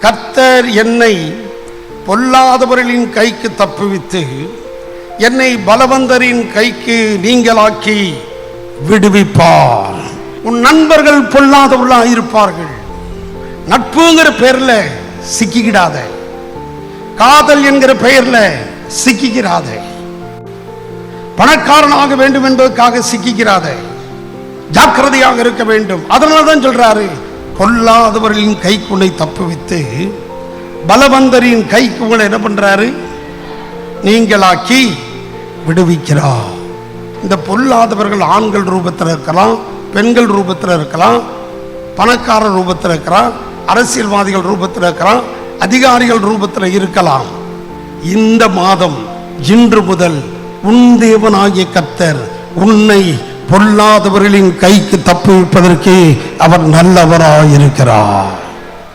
கர்த்தர் என்னை பொல்லாதவர்களின் கைக்கு தப்புவித்து என்னை பலவந்தரின் கைக்கு நீங்களாக்கி விடுவிப்பார். உன் நண்பர்கள் பொல்லாதவர்களாக இருப்பார்கள். நட்புங்கிற பெயர்ல சிக்கிக்கிடாத, காதல் என்கிற பெயர்ல சிக்கிக்கிறாத, பணக்காரனாக வேண்டும் என்பதற்காக சிக்கிக்கிறாத, ஜாக்கிரதையாக இருக்க வேண்டும். அதனால்தான் சொல்றாரு, பொல்லாதவர்களின் கைக்கு உன்னை தப்புவித்து பலவந்தரின் கைக்கு உங்களை என்ன பண்றாரு? நீங்களாக்கி விடுவிக்கிறார். இந்த பொல்லாதவர்கள் ஆண்கள் ரூபத்தில் இருக்கலாம், பெண்கள் ரூபத்தில் இருக்கலாம், பணக்கார ரூபத்தில் இருக்கலாம், அரசியல்வாதிகள் ரூபத்தில் இருக்கலாம், அதிகாரிகள் ரூபத்தில் இருக்கலாம். இந்த மாதம் இன்று முதல் உன் தேவனாகிய கர்த்தர் உன்னை பொல்லாதவர்களின் கைக்கு தப்புவிப்பதற்கு அவர் நல்லவராயிருக்கிறார்.